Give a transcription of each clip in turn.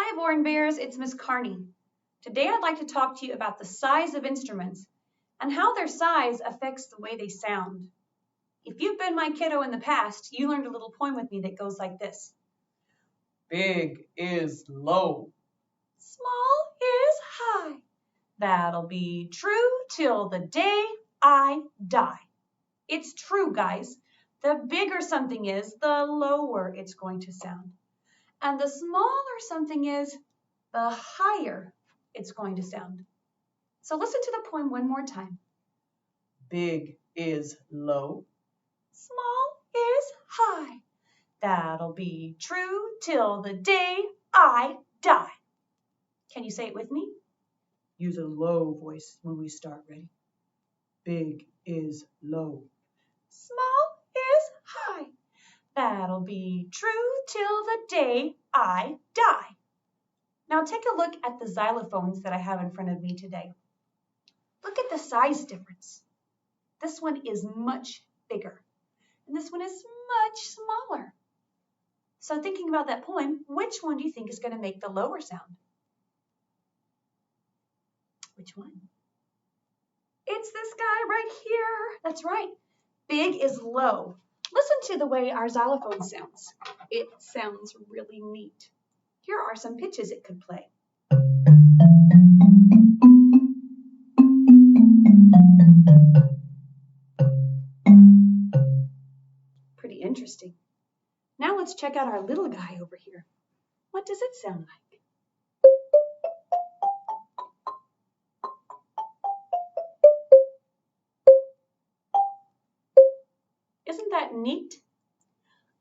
Hi, Born Bears, it's Miss Carney. Today I'd like to talk to you about the size of instruments and how their size affects the way they sound. If you've been my kiddo in the past, you learned a little poem with me that goes like this. Big is low. Small is high. That'll be true till the day I die. It's true, guys. The bigger something is, the lower it's going to sound. And the smaller something is, the higher it's going to sound. So listen to the poem one more time. Big is low. Small is high. That'll be true till the day I die. Can you say it with me? Use a low voice when we start. Ready? Big is low. Small is high. That'll be true till the day I die. Now take a look at the xylophones that I have in front of me today. Look at the size difference. This one is much bigger, and this one is much smaller. So thinking about that poem, which one do you think is going to make the lower sound? Which one? It's this guy right here. That's right. Big is low. Listen to the way our xylophone sounds. It sounds really neat. Here are some pitches it could play. Pretty interesting. Now let's check out our little guy over here. What does it sound like? Isn't that neat?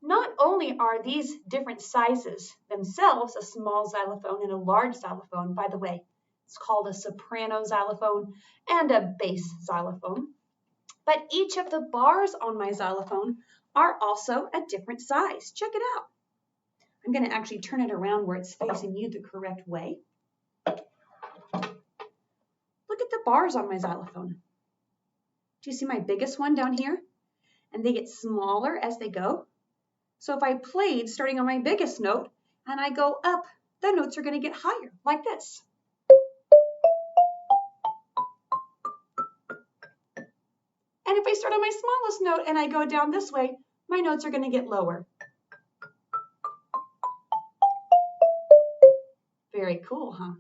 Not only are these different sizes themselves a small xylophone and a large xylophone, by the way, it's called a soprano xylophone and a bass xylophone, but each of the bars on my xylophone are also a different size. Check it out. I'm going to actually turn it around where it's facing you the correct way. Look at the bars on my xylophone. Do you see my biggest one down here? And they get smaller as they go. So if I played starting on my biggest note and I go up, the notes are going to get higher, like this. And if I start on my smallest note and I go down this way, my notes are going to get lower. Very cool, huh?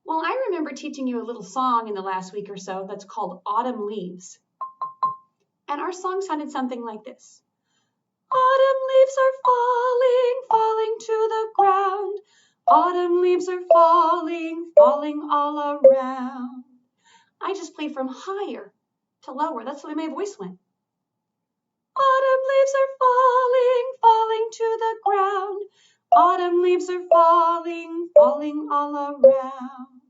Well, I remember teaching you a little song in the last week or so that's called Autumn Leaves. And our song sounded something like this. Autumn leaves are falling, falling to the ground. Autumn leaves are falling, falling all around. I just played from higher to lower. That's the way my voice went. Autumn leaves are falling, falling to the ground. Autumn leaves are falling, falling all around.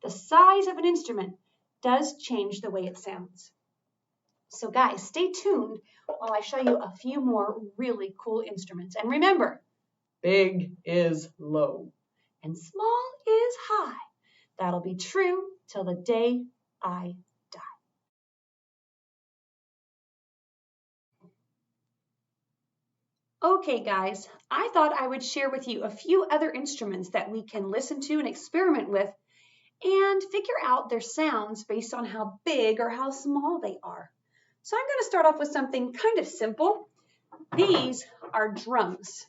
The size of an instrument does change the way it sounds. So guys, stay tuned while I show you a few more really cool instruments. And remember, big is low. And small is high. That'll be true till the day I die. Okay, guys, I thought I would share with you a few other instruments that we can listen to and experiment with and figure out their sounds based on how big or how small they are. So I'm going to start off with something kind of simple. These are drums.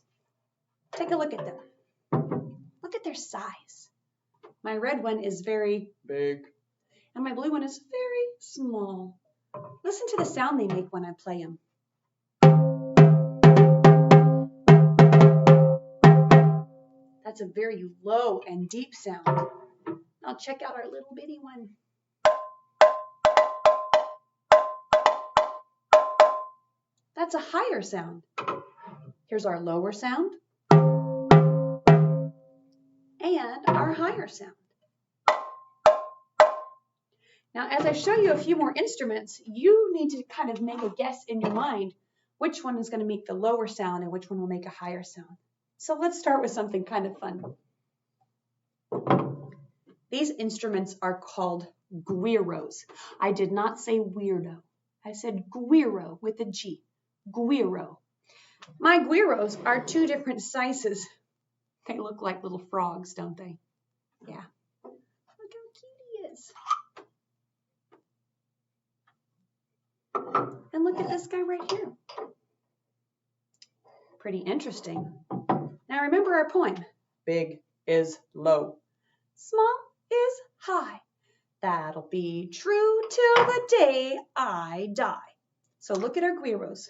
Take a look at them. Look at their size. My red one is very big, and my blue one is very small. Listen to the sound they make when I play them. That's a very low and deep sound. Now check out our little bitty one. That's a higher sound. Here's our lower sound and our higher sound. Now, as I show you a few more instruments, you need to kind of make a guess in your mind which one is going to make the lower sound and which one will make a higher sound. So let's start with something kind of fun. These instruments are called guiros. I did not say weirdo. I said guiro with a G. Guiro. My guiros are two different sizes. They look like little frogs, don't they? Yeah. Look how cute he is. And look at this guy right here. Pretty interesting. Now remember our poem. Big is low. Small is high. That'll be true till the day I die. So look at our guiros.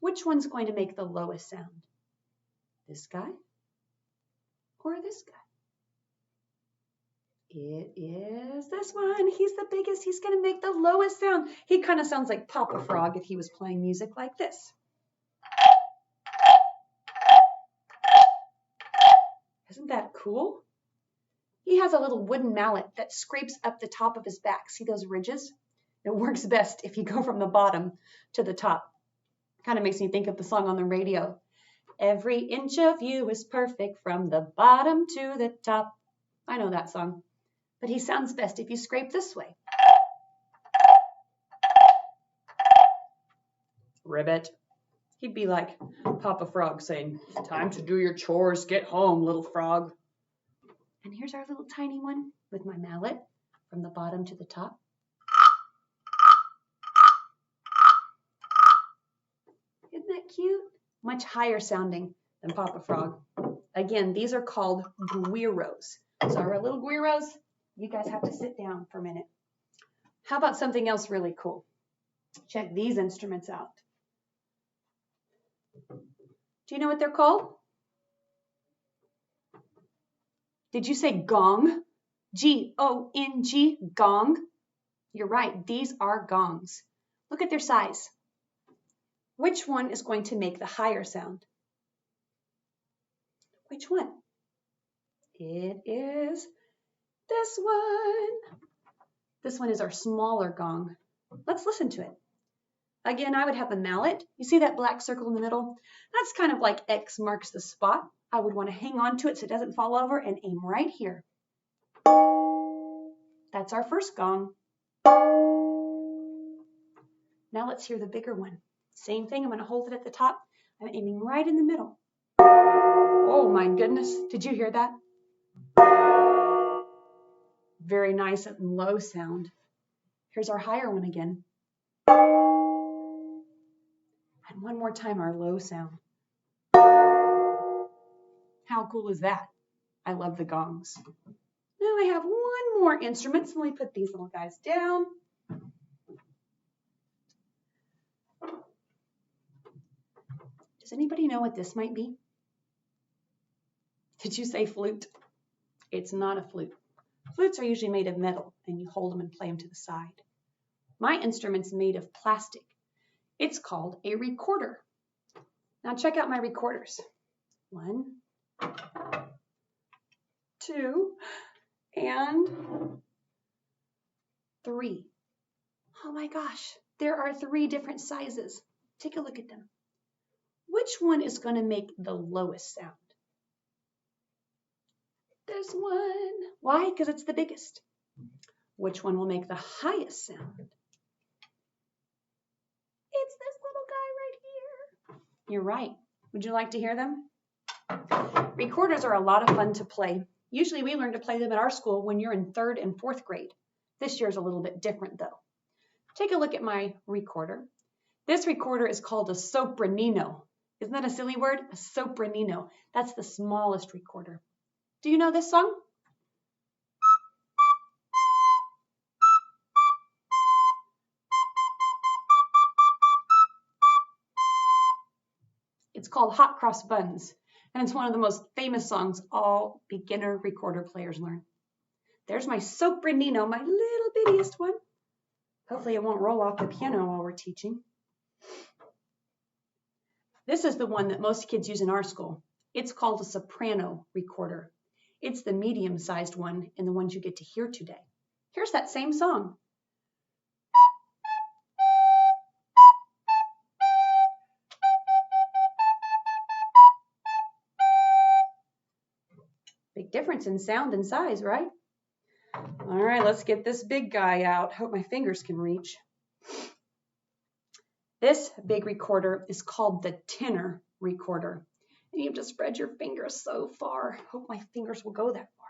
Which one's going to make the lowest sound? This guy or this guy? It is this one. He's the biggest. He's going to make the lowest sound. He kind of sounds like Papa Frog if he was playing music like this. Isn't that cool? He has a little wooden mallet that scrapes up the top of his back. See those ridges? It works best if you go from the bottom to the top. Kind of makes me think of the song on the radio. Every inch of you is perfect from the bottom to the top. I know that song. But he sounds best if you scrape this way. Ribbit. He'd be like Papa Frog saying, "Time to do your chores. Get home, little frog." And here's our little tiny one with my mallet from the bottom to the top. Isn't that cute? Much higher sounding than Papa Frog. Again, these are called guiros. So our little guiros, you guys have to sit down for a minute. How about something else really cool? Check these instruments out. Do you know what they're called? Did you say gong? G-O-N-G, gong? You're right, these are gongs. Look at their size. Which one is going to make the higher sound? Which one? It is this one. This one is our smaller gong. Let's listen to it. Again, I would have a mallet. You see that black circle in the middle? That's kind of like X marks the spot. I would want to hang on to it so it doesn't fall over and aim right here. That's our first gong. Now let's hear the bigger one. Same thing, I'm going to hold it at the top. I'm aiming right in the middle. Oh my goodness, did you hear that? Very nice and low sound. Here's our higher one again. And one more time, our low sound. How cool is that? I love the gongs. Now I have one more instrument, so let me put these little guys down. Does anybody know what this might be? Did you say flute? It's not a flute. Flutes are usually made of metal, and you hold them and play them to the side. My instrument's made of plastic. It's called a recorder. Now check out my recorders. 1, 2, and 3. Oh my gosh, there are 3 different sizes. Take a look at them. Which one is going to make the lowest sound? This one. Why? Because it's the biggest. Which one will make the highest sound? It's this little guy right here. You're right. Would you like to hear them? Recorders are a lot of fun to play. Usually we learn to play them at our school when you're in 3rd and 4th grade. This year's a little bit different though. Take a look at my recorder. This recorder is called a sopranino. Isn't that a silly word? A sopranino. That's the smallest recorder. Do you know this song? It's called Hot Cross Buns, and it's one of the most famous songs all beginner recorder players learn. There's my sopranino, my little bittiest one. Hopefully it won't roll off the piano while we're teaching. This is the one that most kids use in our school. It's called a soprano recorder. It's the medium-sized one and the ones you get to hear today. Here's that same song. Big difference in sound and size, right? All right, let's get this big guy out. Hope my fingers can reach. This big recorder is called the tenor recorder. And you have to spread your fingers so far. Hope my fingers will go that far.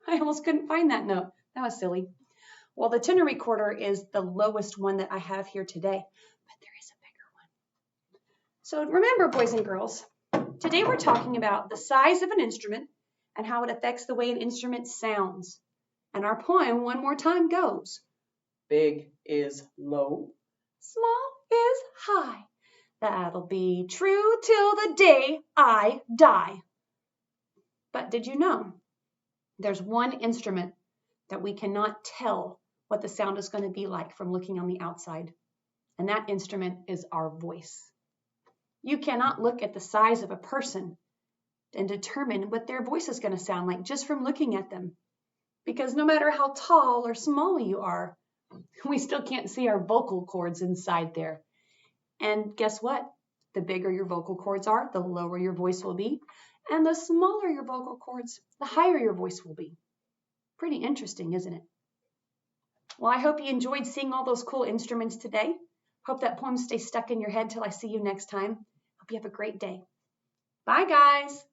I almost couldn't find that note. That was silly. Well, the tenor recorder is the lowest one that I have here today, but there is a bigger one. So remember, boys and girls, today we're talking about the size of an instrument and how it affects the way an instrument sounds. And our poem one more time goes, big is low, small is high. That'll be true till the day I die. But did you know there's one instrument that we cannot tell what the sound is going to be like from looking on the outside? And that instrument is our voice. You cannot look at the size of a person and determine what their voice is going to sound like just from looking at them. Because no matter how tall or small you are, we still can't see our vocal cords inside there. And guess what? The bigger your vocal cords are, the lower your voice will be. And the smaller your vocal cords, the higher your voice will be. Pretty interesting, isn't it? Well, I hope you enjoyed seeing all those cool instruments today. Hope that poem stays stuck in your head till I see you next time. Hope you have a great day. Bye, guys.